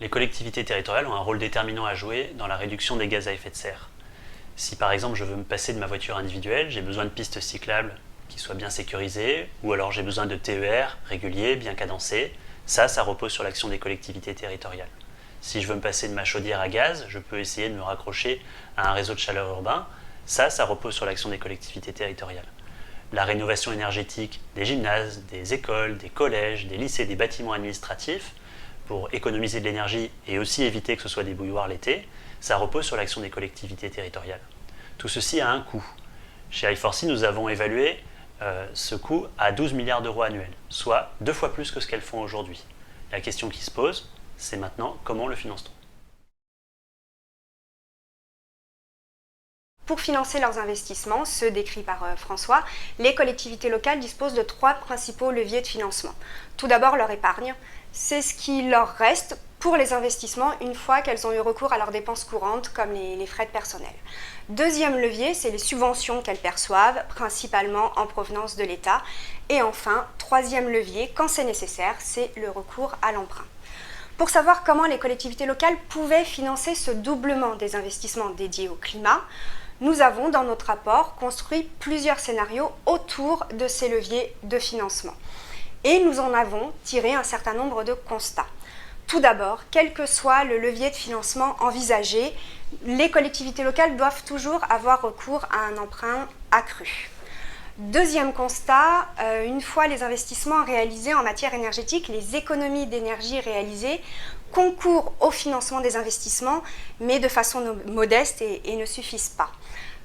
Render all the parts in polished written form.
Les collectivités territoriales ont un rôle déterminant à jouer dans la réduction des gaz à effet de serre. Si par exemple je veux me passer de ma voiture individuelle, j'ai besoin de pistes cyclables qui soient bien sécurisées, ou alors j'ai besoin de TER réguliers, bien cadencés. Ça repose sur l'action des collectivités territoriales. Si je veux me passer de ma chaudière à gaz, je peux essayer de me raccrocher à un réseau de chaleur urbain. Ça repose sur l'action des collectivités territoriales. La rénovation énergétique des gymnases, des écoles, des collèges, des lycées, des bâtiments administratifs, pour économiser de l'énergie et aussi éviter que ce soit des bouilloires l'été, ça repose sur l'action des collectivités territoriales. Tout ceci a un coût. Chez I4C, nous avons évalué ce coût à 12 milliards d'euros annuels, soit 2 fois plus que ce qu'elles font aujourd'hui. La question qui se pose, c'est maintenant comment le finance-t-on ? Pour financer leurs investissements, ceux décrits par François, les collectivités locales disposent de 3 principaux leviers de financement. Tout d'abord, leur épargne. C'est ce qui leur reste pour les investissements une fois qu'elles ont eu recours à leurs dépenses courantes comme les frais de personnel. Deuxième levier, c'est les subventions qu'elles perçoivent, principalement en provenance de l'État. Et enfin, troisième levier, quand c'est nécessaire, c'est le recours à l'emprunt. Pour savoir comment les collectivités locales pouvaient financer ce doublement des investissements dédiés au climat, nous avons dans notre rapport construit plusieurs scénarios autour de ces leviers de financement. Et nous en avons tiré un certain nombre de constats. Tout d'abord, quel que soit le levier de financement envisagé, les collectivités locales doivent toujours avoir recours à un emprunt accru. Deuxième constat, une fois les investissements réalisés en matière énergétique, les économies d'énergie réalisées concourent au financement des investissements, mais de façon modeste et ne suffisent pas.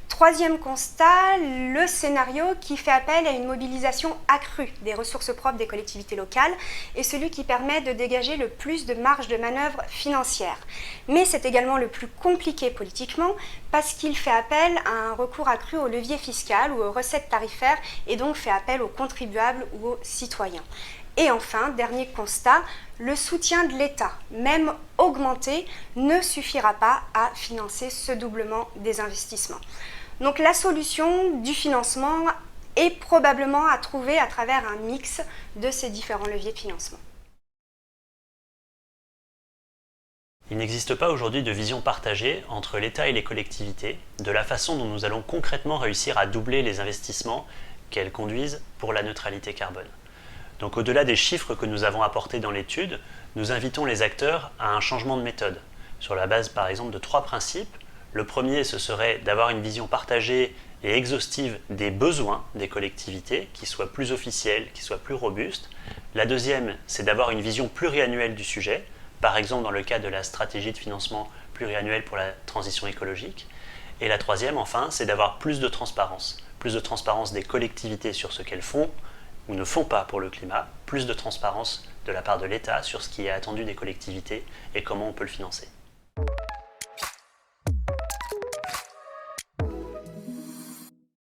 Troisième constat, le scénario qui fait appel à une mobilisation accrue des ressources propres des collectivités locales est celui qui permet de dégager le plus de marge de manœuvre financière. Mais c'est également le plus compliqué politiquement parce qu'il fait appel à un recours accru au levier fiscal ou aux recettes tarifaires et donc fait appel aux contribuables ou aux citoyens. Et enfin, dernier constat, le soutien de l'État, même augmenté, ne suffira pas à financer ce doublement des investissements. Donc la solution du financement est probablement à trouver à travers un mix de ces différents leviers de financement. Il n'existe pas aujourd'hui de vision partagée entre l'État et les collectivités de la façon dont nous allons concrètement réussir à doubler les investissements qu'elles conduisent pour la neutralité carbone. Donc au-delà des chiffres que nous avons apportés dans l'étude, nous invitons les acteurs à un changement de méthode, sur la base par exemple de 3 principes. Le premier, ce serait d'avoir une vision partagée et exhaustive des besoins des collectivités, qui soient plus officiels, qui soient plus robustes. La deuxième, c'est d'avoir une vision pluriannuelle du sujet, par exemple dans le cadre de la stratégie de financement pluriannuelle pour la transition écologique. Et la troisième, enfin, c'est d'avoir plus de transparence des collectivités sur ce qu'elles font ou ne font pas pour le climat, plus de transparence de la part de l'État sur ce qui est attendu des collectivités et comment on peut le financer.